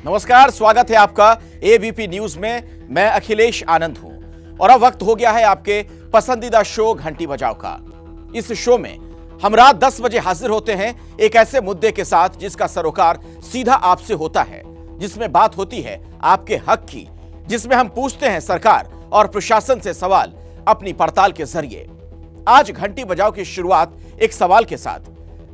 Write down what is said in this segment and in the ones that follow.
नमस्कार, स्वागत है आपका एबीपी न्यूज में। मैं अखिलेश आनंद हूं और अब वक्त हो गया है आपके पसंदीदा शो घंटी बजाओ का। इस शो में हम रात 10 बजे हाजिर होते हैं एक ऐसे मुद्दे के साथ जिसका सरोकार सीधा आपसे होता है, जिसमें बात होती है आपके हक की, जिसमें हम पूछते हैं सरकार और प्रशासन से सवाल अपनी पड़ताल के जरिए। आज घंटी बजाओ की शुरुआत एक सवाल के साथ।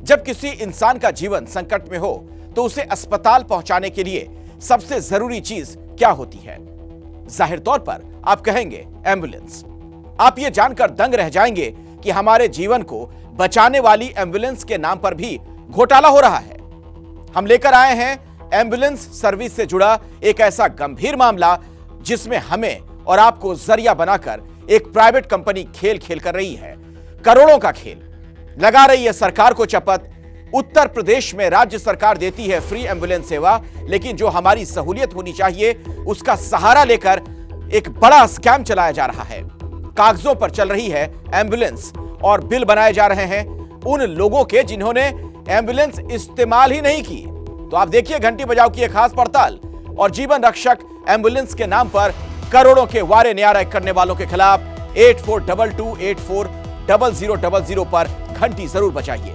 जब किसी इंसान का जीवन संकट में हो तो उसे अस्पताल पहुंचाने के लिए सबसे जरूरी चीज क्या होती है? जाहिर तौर पर आप कहेंगे एम्बुलेंस। आप ये जानकर दंग रह जाएंगे कि हमारे जीवन को बचाने वाली एम्बुलेंस के नाम पर भी घोटाला हो रहा है। हम लेकर आए हैं एम्बुलेंस सर्विस से जुड़ा एक ऐसा गंभीर मामला जिसमें हमें और आपको जरिया बनाकर एक प्राइवेट कंपनी खेल खेल कर रही है, करोड़ों का खेल लगा रही है सरकार को चपत। उत्तर प्रदेश में राज्य सरकार देती है फ्री एम्बुलेंस सेवा, लेकिन जो हमारी सहूलियत होनी चाहिए उसका सहारा लेकर एक बड़ा स्कैम चलाया जा रहा है। कागजों पर चल रही है एम्बुलेंस और बिल बनाए जा रहे हैं उन लोगों के जिन्होंने एम्बुलेंस इस्तेमाल ही नहीं की। तो आप देखिए घंटी बजाओ की एक खास पड़ताल और जीवन रक्षक एम्बुलेंस के नाम पर करोड़ों के वारे न्यारे करने वालों के खिलाफ 8422840000 पर घंटी जरूर बजाइए।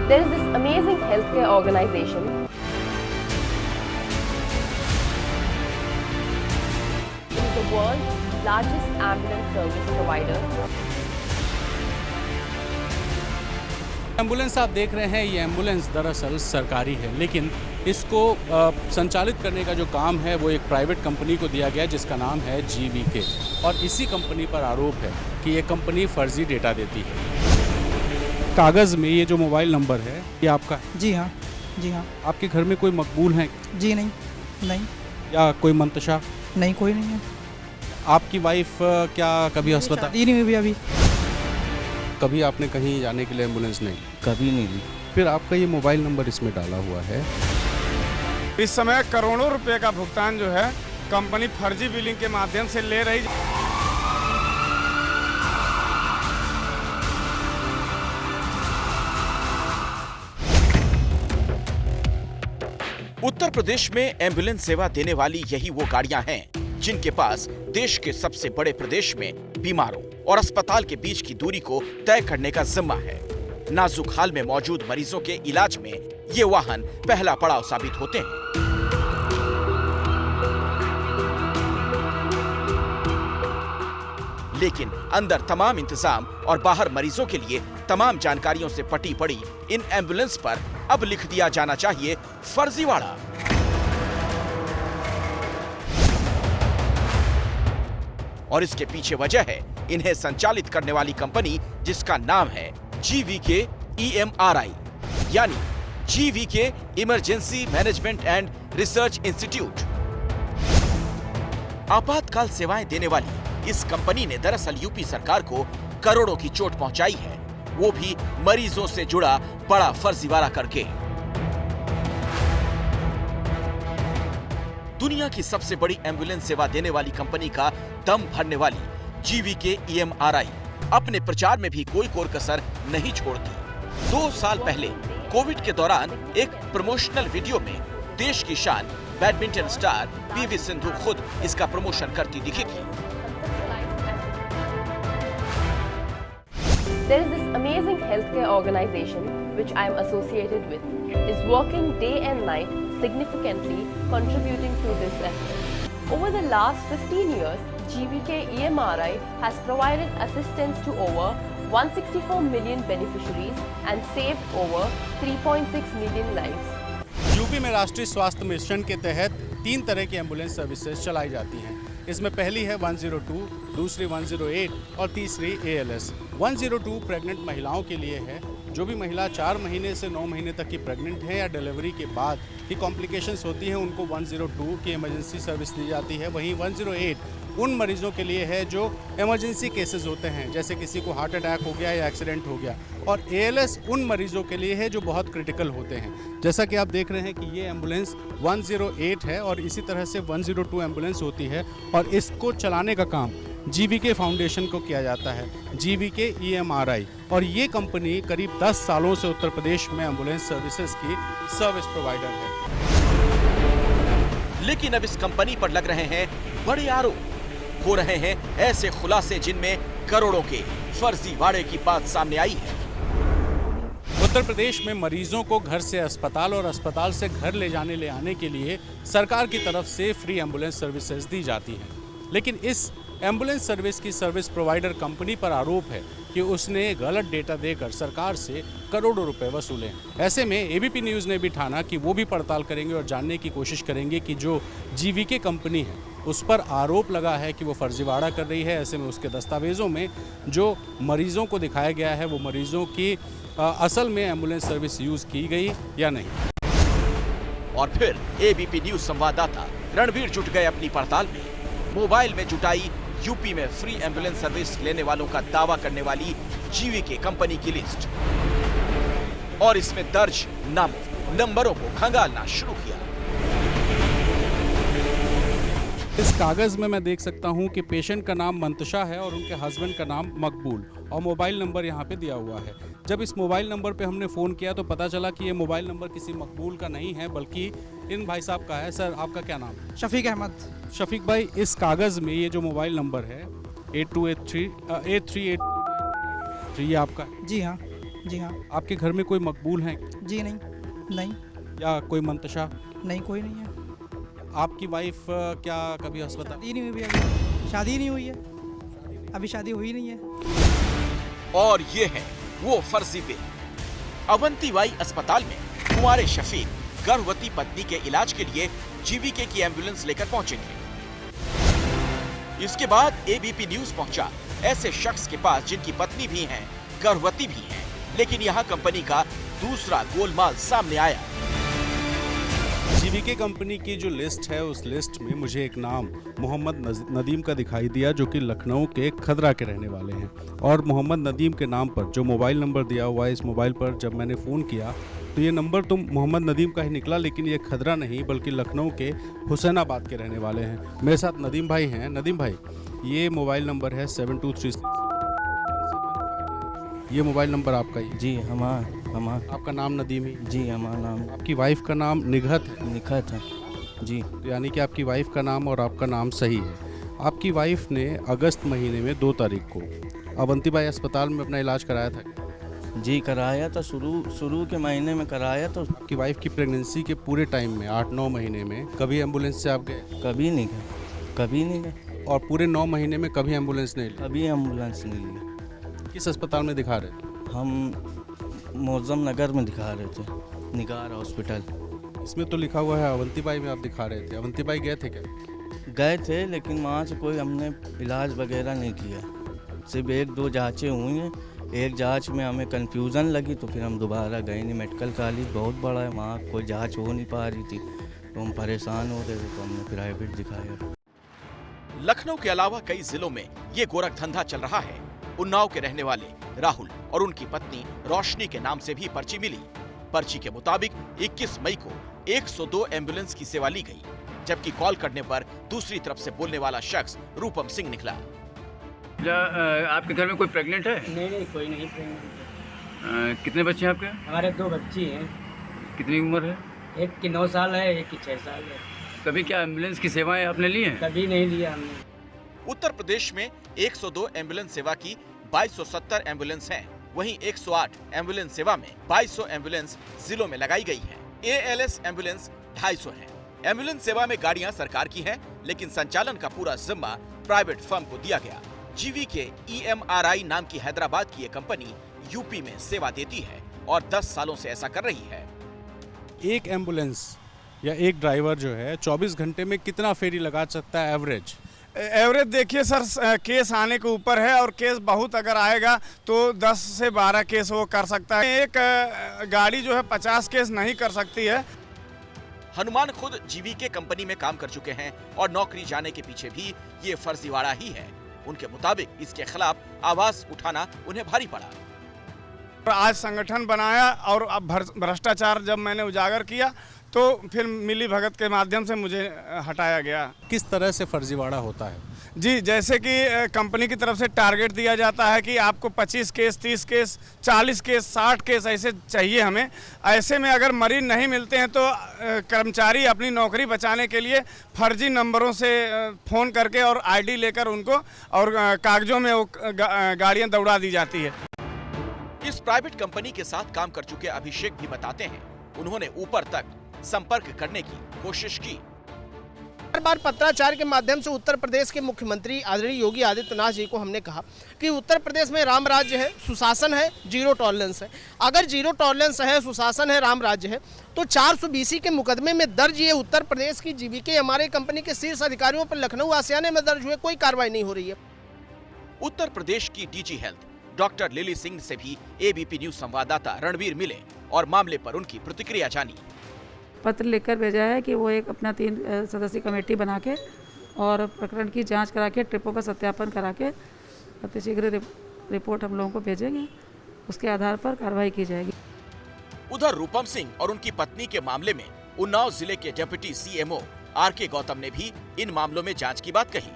There is this amazing healthcare organization. It is the world's largest ambulance service provider. Ambulance आप देख रहे हैं, ये एम्बुलेंस दरअसल सरकारी है, लेकिन इसको संचालित करने का जो काम है वो एक प्राइवेट कंपनी को दिया गया जिसका नाम है GVK, और इसी कंपनी पर आरोप है कि ये कंपनी फर्जी डेटा देती है। कागज़ में ये जो मोबाइल नंबर है ये आपका है? जी हाँ, जी हाँ। आपके घर में कोई मकबूल है? जी नहीं, नहीं। या कोई मंतशा? नहीं, कोई नहीं है। आपकी वाइफ क्या कभी अस्पताल? शादी नहीं हुई अभी। कभी आपने कहीं जाने के लिए एम्बुलेंस नहीं? कभी नहीं ली। फिर आपका ये मोबाइल नंबर इसमें डाला हुआ है। इस समय करोड़ों रुपए का भुगतान जो है कंपनी फर्जी बिलिंग के माध्यम से ले रही। उत्तर प्रदेश में एम्बुलेंस सेवा देने वाली यही वो गाड़ियां हैं जिनके पास देश के सबसे बड़े प्रदेश में बीमारों और अस्पताल के बीच की दूरी को तय करने का जिम्मा है। नाजुक हाल में मौजूद मरीजों के इलाज में ये वाहन पहला पड़ाव साबित होते हैं। लेकिन अंदर तमाम इंतजाम और बाहर मरीजों के लिए तमाम जानकारियों से पटी पड़ी इन एम्बुलेंस पर अब लिख दिया जाना चाहिए फर्जीवाड़ा। और इसके पीछे वजह है इन्हें संचालित करने वाली कंपनी जिसका नाम है GVK EMRI, यानी GVK emergency management and research institute. आपातकाल सेवाएं देने वाली इस कंपनी ने दरअसल यूपी सरकार को करोड़ों की चोट पहुंचाई है, वो भी मरीजों से जुड़ा बड़ा फर्जीवाड़ा करके। दुनिया की सबसे बड़ी एम्बुलेंस सेवा देने वाली कंपनी का दम भरने वाली GVK EMRI अपने प्रचार में भी कोई कोर कसर नहीं छोड़ती। 2 साल पहले कोविड के दौरान एक प्रमोशनल वीडियो में देश की शान बैडमिंटन स्टार PV सिंधु खुद इसका प्रमोशन करती दिखी थी। There is this amazing healthcare organization which I am associated with, is working day and night significantly contributing to this effort. Over the last 15 years, GVK EMRI has provided assistance to over 164 million beneficiaries and saved over 3.6 million lives. UP में राष्ट्रीय स्वास्थ्य mission के तहत 3 तरह की ambulance services चलाई जाती हैं। इसमें पहली है 102, दूसरी 108 और तीसरी ALS। 102 प्रेग्नेंट महिलाओं के लिए है। जो भी महिला 4 महीने से 9 महीने तक की प्रेग्नेंट है या डिलीवरी के बाद की कॉम्प्लिकेशंस होती हैं, उनको 102 की इमरजेंसी सर्विस दी जाती है। वहीं 108 उन मरीजों के लिए है जो इमरजेंसी केसेस होते हैं, जैसे किसी को हार्ट अटैक हो गया या एक्सीडेंट हो गया, और ALS उन मरीजों के लिए है जो बहुत क्रिटिकल होते हैं। जैसा कि आप देख रहे हैं कि ये एम्बुलेंस 108 है और इसी तरह से 102 एम्बुलेंस होती है, और इसको चलाने का काम GVK फाउंडेशन को किया जाता है, GVK EMRI, और ये कंपनी करीब 10 सालों से उत्तर प्रदेश में एम्बुलेंस सर्विसेज की सर्विस प्रोवाइडर है। लेकिन अब इस कंपनी पर लग रहे हैं बड़े आरोप, हो रहे हैं ऐसे खुलासे जिनमें करोड़ों के फर्जी वाड़े की बात सामने आई है। उत्तर प्रदेश में मरीजों को घर से अस्पताल और अस्पताल से घर ले जाने ले आने के लिए सरकार की तरफ से फ्री एम्बुलेंस सर्विसेज दी जाती हैं, लेकिन इस एम्बुलेंस सर्विस की सर्विस प्रोवाइडर कंपनी पर आरोप है कि उसने गलत डेटा देकर सरकार से करोड़ों रुपए वसूले। ऐसे में ABP न्यूज़ ने भी ठाना कि वो भी पड़ताल करेंगे और जानने की कोशिश करेंगे कि जो GVK कंपनी है उस पर आरोप लगा है कि वो फर्जीवाड़ा कर रही है। ऐसे में उसके दस्तावेज़ों में जो मरीजों को दिखाया गया है वो मरीजों की असल में एम्बुलेंस सर्विस यूज़ की गई या नहीं। और फिर ABP न्यूज संवाददाता रणवीर जुट गए अपनी पड़ताल में। मोबाइल में जुटाई यूपी में फ्री एम्बुलेंस सर्विस लेने वालों का दावा करने वाली GVK कंपनी की लिस्ट, और इसमें दर्ज नामों नंबरों को खंगालना शुरू किया। इस कागज़ में मैं देख सकता हूं कि पेशेंट का नाम मंतशा है और उनके हस्बैंड का नाम मकबूल, और मोबाइल नंबर यहां पे दिया हुआ है। जब इस मोबाइल नंबर पे हमने फ़ोन किया तो पता चला कि ये मोबाइल नंबर किसी मकबूल का नहीं है बल्कि इन भाई साहब का है। सर, आपका क्या नाम है? शफीक अहमद। शफीक भाई, इस कागज़ में ये जो मोबाइल नंबर है 8283 ये आपका है? जी हाँ, जी हाँ। आपके घर में कोई मकबूल हैं जी नहीं, या कोई मंतशा? नहीं, कोई नहीं है। आपकी वाइफ क्या कभी अस्पताल? शादी नहीं हुई अभी, शादी नहीं हुई है, अभी शादी हुई नहीं है। और ये है वो फर्जी बिल। अवंतीबाई अस्पताल में कुंवारे शफीक गर्भवती पत्नी के इलाज के लिए GVK की एम्बुलेंस लेकर पहुंचेंगे। इसके बाद ABP न्यूज पहुंचा ऐसे शख्स के पास जिनकी पत्नी भी है, गर्भवती भी है, लेकिन यहाँ कंपनी का दूसरा गोलमाल सामने आया। GVK कंपनी की जो लिस्ट है उस लिस्ट में मुझे एक नाम मोहम्मद नदीम का दिखाई दिया, जो कि लखनऊ के खदरा के रहने वाले हैं। और मोहम्मद नदीम के नाम पर जो मोबाइल नंबर दिया हुआ है, इस मोबाइल पर जब मैंने फ़ोन किया तो ये नंबर तो मोहम्मद नदीम का ही निकला, लेकिन ये खदरा नहीं बल्कि लखनऊ के हुसैनाबाद के रहने वाले हैं। मेरे साथ नदीम भाई हैं। नदीम भाई, ये मोबाइल नंबर है 7236। ये मोबाइल नंबर आपका ही? जी, हमारा। आपका नाम नदीम ही? जी, हमारा नाम आपकी वाइफ का नाम निघत है? निखत है जी। यानी कि आपकी वाइफ का नाम और आपका नाम सही है। आपकी वाइफ ने अगस्त महीने में 2 तारीख को अवंतीबाई अस्पताल में अपना इलाज कराया था? जी, कराया था, शुरू के महीने में कराया। तो आपकी वाइफ की प्रेगनेंसी के पूरे टाइम में 8-9 महीने में कभी एम्बुलेंस से आप गए? कभी नहीं गए। और पूरे 9 महीने में कभी एम्बुलेंस नहीं ली? कभी एम्बुलेंस नहीं ली। किस अस्पताल में दिखा रहे थे? हम मौजम नगर में दिखा रहे थे, निगार हॉस्पिटल। इसमें तो लिखा हुआ है अवंतीबाई में आप दिखा रहे थे। अवंतीबाई गए थे क्या? गए थे, लेकिन वहाँ से कोई हमने इलाज वगैरह नहीं किया। सिर्फ 1-2 जाँचें हुई हैं। एक जांच में हमें कंफ्यूजन लगी तो फिर हम दोबारा गए नहीं। मेडिकल कॉलेज बहुत बड़ा है, वहाँ कोई जांच हो नहीं पा रही थी तो हम परेशान हो रहे थे, तो हमने प्राइवेट दिखाया। लखनऊ के अलावा कई जिलों में ये गोरख धंधा चल रहा है। उन्नाव के रहने वाले राहुल और उनकी पत्नी रोशनी के नाम से भी पर्ची मिली। पर्ची के मुताबिक 21 मई को 102 एम्बुलेंस की सेवा ली गई, जबकि कॉल करने पर दूसरी तरफ से बोलने वाला शख्स रूपम सिंह निकला। आपके घर में कोई प्रेग्नेंट है? नहीं, कोई नहीं प्रेग्नेंट। कितने बच्चे हैं आपके? हमारे 2 बच्ची हैं। कितनी उम्र है? एक की 9 साल है, एक की 6 साल है। कभी क्या एम्बुलेंस की सेवाएं आपने ली हैं? कभी नहीं लिया हमने। उत्तर प्रदेश में 102 एम्बुलेंस सेवा की 2270 एम्बुलेंस हैं। वहीं 108 एम्बुलेंस सेवा में 2200 एम्बुलेंस जिलों में लगाई गई हैं। ALS एम्बुलेंस 250 हैं। एम्बुलेंस सेवा में गाड़ियां सरकार की हैं, लेकिन संचालन का पूरा जिम्मा प्राइवेट फर्म को दिया गया। GVK EMRI नाम की हैदराबाद की ये कंपनी यूपी में सेवा देती है और 10 सालों से ऐसा कर रही है। एक एम्बुलेंस या एक ड्राइवर जो है 24 घंटे में कितना फेरी लगा सकता है एवरेज? एवरेज देखिए सर, केस आने के ऊपर है, और केस बहुत अगर आएगा तो 10 से 12 केस वो कर सकता है। एक गाड़ी जो है 50 केस नहीं कर सकती है। हनुमान खुद जीवीके कंपनी में काम कर चुके हैं और नौकरी जाने के पीछे भी ये फर्जीवाड़ा ही है। उनके मुताबिक इसके खिलाफ आवाज उठाना उन्हें भारी पड़ा। आज संगठन बनाया और अब भ्रष्टाचार जब मैंने उजागर किया तो फिर मिली भगत के माध्यम से मुझे हटाया गया। किस तरह से फर्जीवाड़ा होता है? जी, जैसे कि कंपनी की तरफ से टारगेट दिया जाता है कि आपको 25 केस, 30 केस, 40 केस, 60 केस ऐसे चाहिए हमें। ऐसे में अगर मरीज नहीं मिलते हैं तो कर्मचारी अपनी नौकरी बचाने के लिए फर्जी नंबरों से फ़ोन करके और आईडी लेकर उनको और कागजों में वो गाड़ियाँ दौड़ा दी जाती है। इस प्राइवेट कंपनी के साथ काम कर चुके अभिषेक भी बताते हैं, उन्होंने ऊपर तक संपर्क करने की कोशिश की। बार पत्राचार के माध्यम से उत्तर प्रदेश के मुख्यमंत्री आदरणीय योगी आदित्यनाथ जी को हमने कहा कि उत्तर प्रदेश में राम राज्य है, सुशासन है, जीरो टॉलरेंस है। अगर जीरो टॉलरेंस है, सुशासन है, राम राज्य है तो 420 के मुकदमे में दर्ज ये उत्तर प्रदेश की जीवीके हमारे कंपनी के शीर्ष अधिकारियों पर लखनऊ आशियाने में दर्ज हुए, कोई कार्रवाई नहीं हो रही है। उत्तर प्रदेश की DG health doctor lily Singh से भी एबीपी न्यूज संवाददाता रणवीर मिले और मामले पर उनकी प्रतिक्रिया जानी। पत्र लिखकर भेजा है कि वो एक अपना 3 सदस्यीय कमेटी बना के और प्रकरण की जांच करा के ट्रिपों का सत्यापन करा के अतिशीघ्र रिपोर्ट हम लोगों को भेजेंगे, उसके आधार पर कार्रवाई की जाएगी। उधर रूपम सिंह और उनकी पत्नी के मामले में उन्नाव जिले के डिप्टी सीएमओ आरके गौतम ने भी इन मामलों में जांच की बात कही।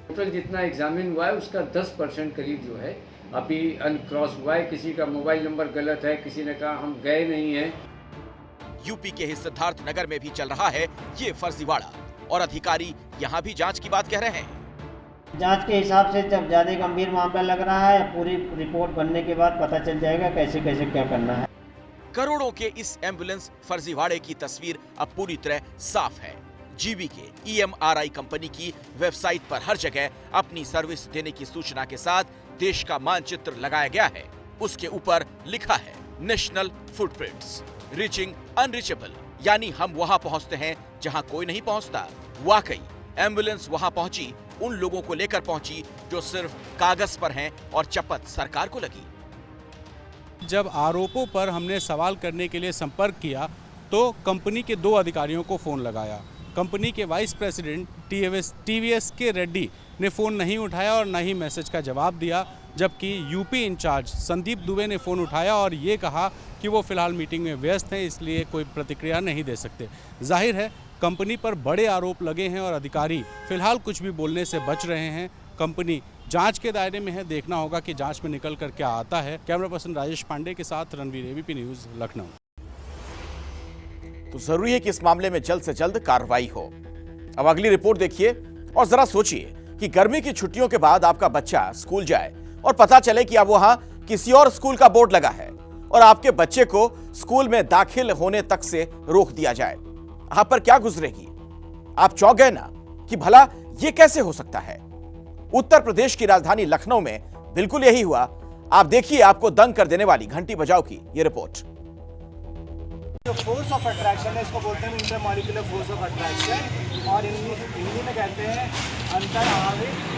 टोटल जितना एग्जामिन हुआ है उसका 10% करीब जो है अभी अनक्रॉस हुआ है। किसी का मोबाइल नंबर गलत है, किसी ने कहा हम गए नहीं हैं। यूपी के ही सिद्धार्थ नगर में भी चल रहा है ये फर्जीवाड़ा और अधिकारी यहाँ भी जांच की बात कह रहे हैं। जांच के हिसाब से जब ज्यादा गंभीर मामला लग रहा है, पूरी रिपोर्ट बनने के बाद पता चल जाएगा कैसे कैसे क्या करना है। करोड़ों के इस एम्बुलेंस फर्जीवाड़े की तस्वीर अब पूरी तरह साफ है। जीवीके EMRI कंपनी की वेबसाइट पर हर जगह अपनी सर्विस देने की सूचना के साथ देश का मानचित्र लगाया गया है। उसके ऊपर लिखा है नेशनल फुटप्रिंट्स, रीचिंग अनरीचेबल, यानी हम वहां पहुंचते हैं जहां कोई नहीं पहुंचता। वाकई एम्बुलेंस वहां पहुंची, उन लोगों को लेकर पहुंची जो सिर्फ कागज पर हैं और चपत सरकार को लगी। जब आरोपों पर हमने सवाल करने के लिए संपर्क किया तो कंपनी के 2 अधिकारियों को फोन लगाया। कंपनी के वाइस प्रेसिडेंट TVS के रेड्डी ने फ़ोन नहीं उठाया और न ही मैसेज का जवाब दिया, जबकि यूपी इंचार्ज संदीप दुबे ने फ़ोन उठाया और ये कहा कि वो फिलहाल मीटिंग में व्यस्त हैं, इसलिए कोई प्रतिक्रिया नहीं दे सकते। जाहिर है कंपनी पर बड़े आरोप लगे हैं और अधिकारी फिलहाल कुछ भी बोलने से बच रहे हैं। कंपनी जांच के दायरे में है, देखना होगा कि जांच में निकल कर क्या आता है। कैमरा पर्सन राजेश पांडे के साथ रणवीर, ABP न्यूज़, लखनऊ। तो जरूरी है कि इस मामले में जल्द से जल्द कार्रवाई हो। अब अगली रिपोर्ट देखिए और जरा सोचिए कि गर्मी की छुट्टियों के बाद आपका बच्चा स्कूल जाए और पता चले कि अब वहां किसी और स्कूल का बोर्ड लगा है और आपके बच्चे को स्कूल में दाखिल होने तक से रोक दिया जाए। आप पर क्या गुजरेगी? आप चौंक गए ना कि भला यह कैसे हो सकता है। उत्तर प्रदेश की राजधानी लखनऊ में बिल्कुल यही हुआ। आप देखिए आपको दंग कर देने वाली घंटी बजाओ की ये रिपोर्ट। जो फोर्स ऑफ अट्रैक्शन है इसको बोलते हैं इंटरमॉलिक्यूलर फोर्स ऑफ अट्रैक्शन और हिंदी में कहते हैं अंतर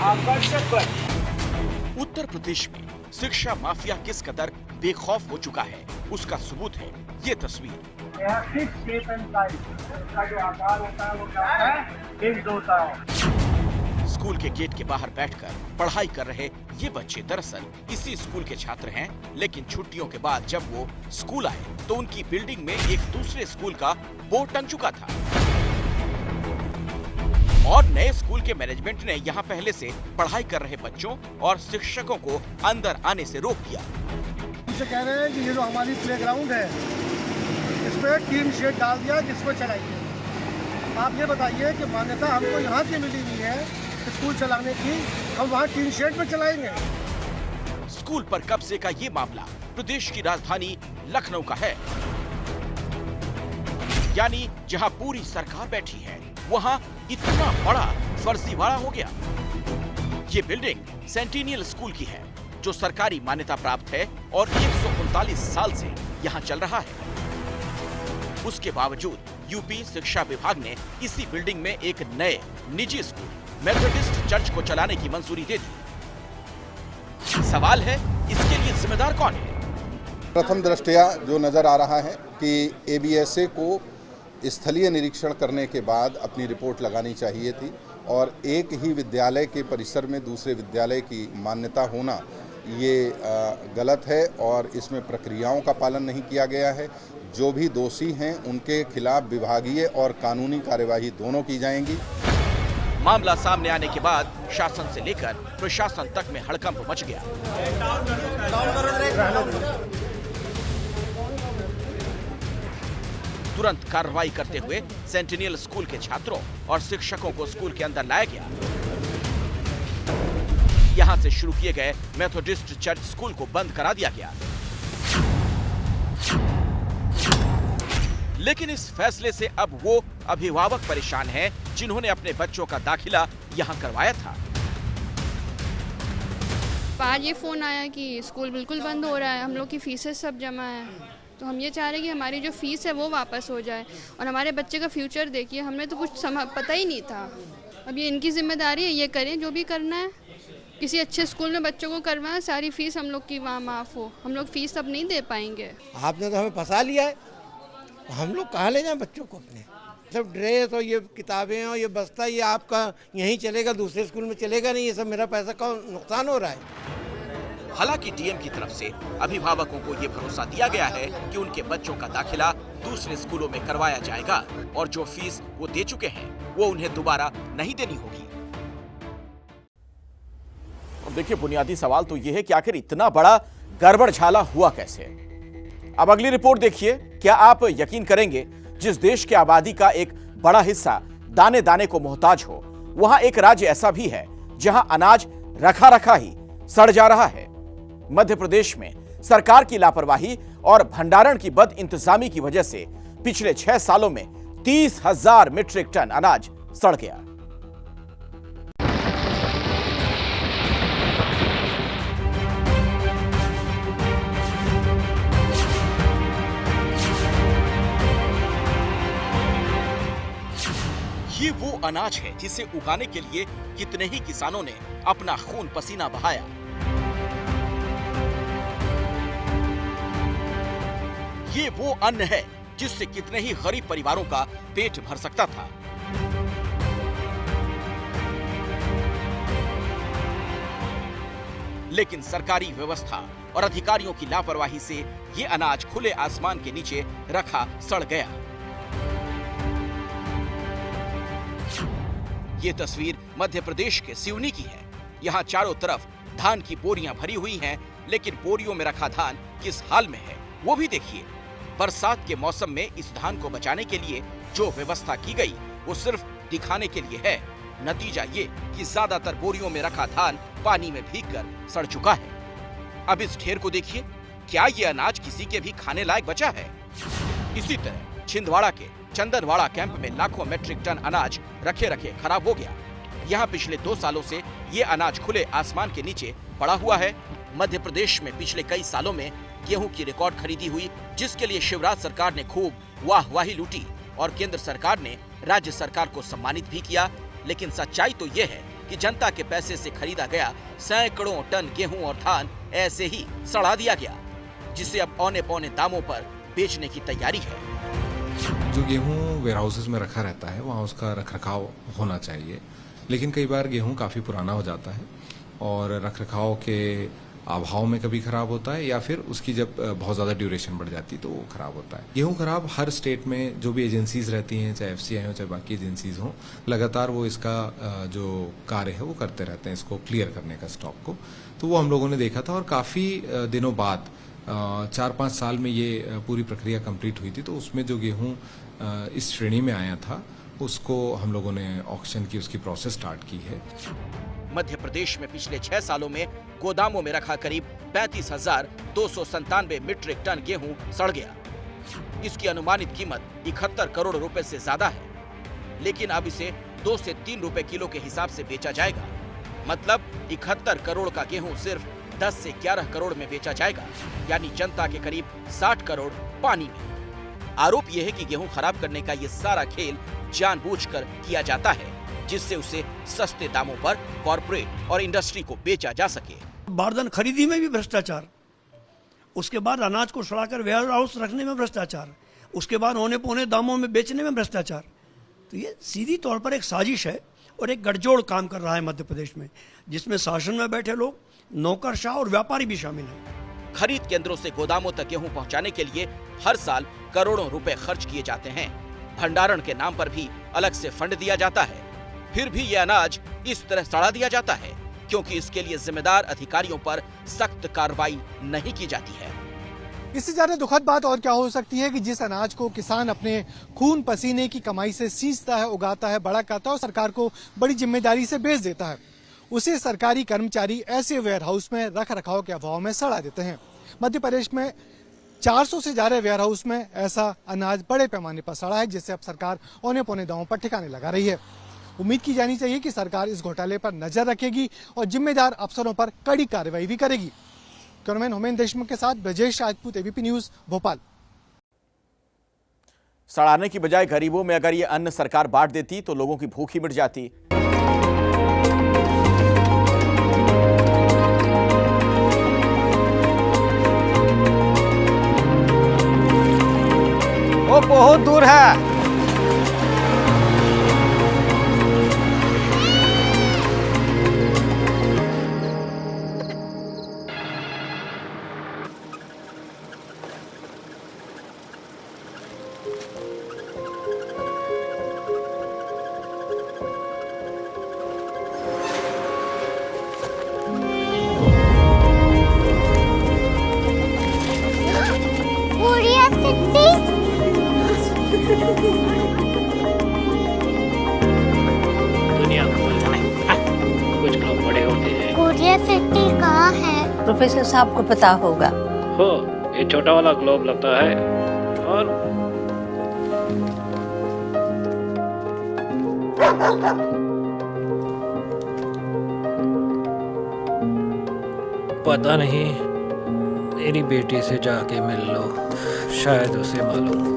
आकर्षक बल। उत्तर प्रदेश में शिक्षा माफिया किस कदर बेखौफ हो चुका है उसका सबूत है ये तस्वीर। यह 6 शेप एंड साइज, इसका जो आकार होता है वो क्या होता है? फिक्स्ड होता है। स्कूल के गेट के बाहर बैठकर पढ़ाई कर रहे ये बच्चे दरअसल इसी स्कूल के छात्र हैं, लेकिन छुट्टियों के बाद जब वो स्कूल आए तो उनकी बिल्डिंग में एक दूसरे स्कूल का बोर्ड टंग चुका था और नए स्कूल के मैनेजमेंट ने यहाँ पहले से पढ़ाई कर रहे बच्चों और शिक्षकों को अंदर आने से रोक दिया। कह रहे हैं कि ये जो हमारी प्लेग्राउंड है इस पे टीन शेड डाल दिया जिसको चलाइए। आप ये बताइए कि मान्यता हमको यहाँ की मिली हुई है स्कूल चलाने की, हम वहाँ टीन शेड में चलाएंगे। स्कूल पर कब्जे का ये मामला प्रदेश की राजधानी लखनऊ का है, यानी जहाँ पूरी सरकार बैठी है वहाँ इतना बड़ा फर्जीवाड़ा हो गया। ये बिल्डिंग सेंटिनियल स्कूल की है जो सरकारी मान्यता प्राप्त है और 139 साल से यहाँ चल रहा है। उसके बावजूद यूपी शिक्षा विभाग ने इसी बिल्डिंग में एक नए निजी स्कूल मेथोडिस्ट चर्च को चलाने की मंजूरी दे दी। सवाल है इसके लिए जिम्मेदार कौन है? प्रथम दृष्टया जो नजर आ रहा है कि ABSA को स्थलीय निरीक्षण करने के बाद अपनी रिपोर्ट लगानी चाहिए थी और एक ही विद्यालय के परिसर में दूसरे विद्यालय की मान्यता होना ये गलत है और इसमें प्रक्रियाओं का पालन नहीं किया गया है। जो भी दोषी हैं उनके खिलाफ विभागीय और कानूनी कार्यवाही दोनों की जाएंगी। मामला सामने आने के बाद शासन से लेकर प्रशासन तक में हड़कंप मच गया। तुरंत कार्रवाई करते हुए सेंटिनियल स्कूल के छात्रों और शिक्षकों को स्कूल के अंदर लाया गया। यहां से शुरू किए गए मेथोडिस्ट चर्च स्कूल को बंद करा दिया गया। लेकिन इस फैसले से अब वो अभिभावक परेशान हैं जिन्होंने अपने बच्चों का दाखिला यहां करवाया था। आज ये फोन आया कि स्कूल बिल्कुल बंद हो रहा है, हम लोग की फीसेस सब जमा है, तो हम ये चाह रहे हैं कि हमारी जो फीस है वो वापस हो जाए और हमारे बच्चे का फ्यूचर देखिए। हमें तो कुछ पता ही नहीं था। अब ये इनकी जिम्मेदारी है, ये करें जो भी करना है। किसी अच्छे स्कूल में बच्चों को करवाएं, सारी फीस हम लोग की वहाँ माफ़ हो। हम लोग फीस अब नहीं दे पाएंगे। आपने तो हमें फंसा लिया है, हम लोग कहाँ ले जाएं बच्चों को अपने? सब ड्रेस और ये किताबें और ये बस्ता ये आपका यहीं चलेगा, दूसरे स्कूल में चलेगा नहीं। ये सब मेरा पैसा का नुकसान हो रहा है। हालांकि डीएम की तरफ से अभिभावकों को ये भरोसा दिया गया है कि उनके बच्चों का दाखिला दूसरे स्कूलों में करवाया जाएगा और जो फीस वो दे चुके हैं वो उन्हें दोबारा नहीं देनी होगी। और देखिए, बुनियादी सवाल तो ये है कि आखिर इतना बड़ा गड़बड़झाला हुआ कैसे। अब अगली रिपोर्ट देखिए। क्या आप यकीन करेंगे, जिस देश की आबादी का एक बड़ा हिस्सा दाने दाने को मोहताज हो, वहां एक राज्य ऐसा भी है जहां अनाज रखा रखा ही सड़ जा रहा है। मध्य प्रदेश में सरकार की लापरवाही और भंडारण की बद इंतजामी की वजह से पिछले 6 सालों में 30,000 मीट्रिक टन अनाज सड़ गया। ये वो अनाज है जिसे उगाने के लिए कितने ही किसानों ने अपना खून पसीना बहाया। ये वो अन्न है जिससे कितने ही गरीब परिवारों का पेट भर सकता था। लेकिन सरकारी व्यवस्था और अधिकारियों की लापरवाही से ये अनाज खुले आसमान के नीचे रखा सड़ गया। ये तस्वीर मध्य प्रदेश के सिवनी की है। यहाँ चारों तरफ धान की बोरियां भरी हुई हैं, लेकिन बोरियों में रखा धान किस हाल में है वो भी देखिए। बरसात के मौसम में इस धान को बचाने के लिए जो व्यवस्था की गई वो सिर्फ दिखाने के लिए है। नतीजा ये कि ज्यादातर बोरियों में रखा धान पानी में भीगकर सड़ चुका है। अब इस ढेर को देखिए, क्या ये अनाज किसी के भी खाने लायक बचा है? इसी तरह छिंदवाड़ा के चंदनवाड़ा कैंप में लाखों मीट्रिक टन अनाज रखे रखे खराब हो गया। यहाँ पिछले 2 सालों से ये अनाज खुले आसमान के नीचे पड़ा हुआ है। मध्य प्रदेश में पिछले कई सालों में गेहूं की रिकॉर्ड खरीदी हुई, जिसके लिए शिवराज सरकार ने खूब वाहवाही लूटी और केंद्र सरकार ने राज्य सरकार को सम्मानित भी किया। लेकिन सच्चाई तो ये है कि जनता के पैसे से खरीदा गया सैकड़ों टन गेहूं और धान ऐसे ही सड़ा दिया गया, जिसे अब औने पौने दामों पर बेचने की तैयारी है। जो गेहूं वेयरहाउसेस में रखा रहता है वहाँ उसका रखरखाव होना चाहिए, लेकिन कई बार गेहूं काफ़ी पुराना हो जाता है और रखरखाव के अभाव में कभी खराब होता है या फिर उसकी जब बहुत ज़्यादा ड्यूरेशन बढ़ जाती है तो वो खराब होता है। गेहूं खराब हर स्टेट में जो भी एजेंसीज रहती हैं, चाहे FCI हो चाहे बाकी एजेंसीज हों, लगातार वो इसका जो कार्य है वो करते रहते हैं, इसको क्लियर करने का स्टॉक को। तो वो हम लोगों ने देखा था और काफ़ी दिनों बाद 4-5 साल में ये पूरी प्रक्रिया कंप्लीट हुई थी। तो उसमें जो गेहूं इस श्रेणी में आया था उसको हम लोगों ने ऑक्शन की उसकी प्रोसेस स्टार्ट की है। मध्य प्रदेश में पिछले 6 सालों में गोदामों में रखा करीब 35,297 मीट्रिक टन गेहूं सड़ गया। इसकी अनुमानित कीमत 71 करोड़ रुपए से ज्यादा है, लेकिन अब इसे 2 से 3 रुपए किलो के हिसाब से बेचा जाएगा। मतलब 71 करोड़ का गेहूं सिर्फ 10 से 11 करोड़ में बेचा जाएगा, यानी जनता के करीब 60 करोड़ पानी में। आरोप यह है कि गेहूं खराब करने का ये सारा खेल जानबूझकर किया जाता है, जिससे उसे सस्ते दामों पर कॉर्पोरेट और इंडस्ट्री को बेचा जा सके। बारदान खरीदी में भी भ्रष्टाचार, उसके बाद अनाज को सड़ाकर वेयर हाउस रखने में भ्रष्टाचार, उसके बाद औने पौने दामों में बेचने में भ्रष्टाचार। तो ये सीधी तौर पर एक साजिश है और एक गठजोड़ काम कर रहा है मध्य प्रदेश में, जिसमें शासन में बैठे लोग, नौकरशाह और व्यापारी भी शामिल हैं। खरीद केंद्रों से गोदामों तक गेहूं पहुंचाने के लिए हर साल करोड़ों रुपए खर्च किए जाते हैं। भंडारण के नाम पर भी अलग से फंड दिया जाता है। फिर भी ये अनाज इस तरह सड़ा दिया जाता है क्योंकि इसके लिए जिम्मेदार अधिकारियों पर सख्त कार्रवाई नहीं की जाती है। इससे ज्यादा दुखद बात और क्या हो सकती है कि जिस अनाज को किसान अपने खून पसीने की कमाई से सींचता है, उगाता है, बड़ा करता है और सरकार को बड़ी जिम्मेदारी से बेच देता है, उसे सरकारी कर्मचारी ऐसे वेयर हाउस में रख रखाव के अभाव में सड़ा देते हैं। मध्य प्रदेश में 400 से ज्यादा वेयर हाउस में ऐसा अनाज बड़े पैमाने पर सड़ा है, जिससे अब सरकार औने पौने दावों पर ठिकाने लगा रही है। उम्मीद की जानी चाहिए कि सरकार इस घोटाले पर नजर रखेगी और जिम्मेदार अफसरों पर कड़ी कार्रवाई भी करेगी। कैमरामैन होमेन देशमुख के साथ ब्रजेश राजपूत, एबीपी न्यूज, भोपाल। सड़ाने की बजाय गरीबों में अगर ये अन्न सरकार बांट देती तो लोगों की भूख ही मिट जाती। वो बहुत दूर है। प्रोफेसर साहब को पता होगा। हो, ये छोटा वाला ग्लोब लगता है और पता नहीं, मेरी बेटी से जाके मिल लो, शायद उसे मालूम हो।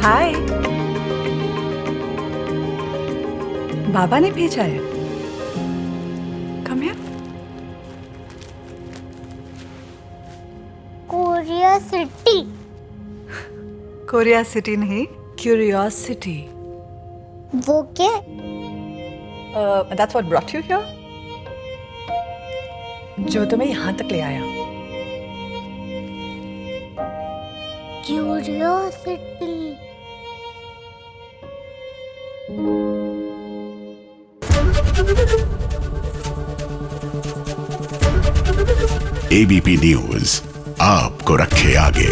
हाय, बाबा ने भेजा है। Come here. Korea city. Korea city नहीं, क्यूरियोसिटी। वो क्या? That's what brought you here? जो तुम्हें यहाँ तक ले आया। क्यूरियोसिटी। एबीपी न्यूज आपको रखे आगे।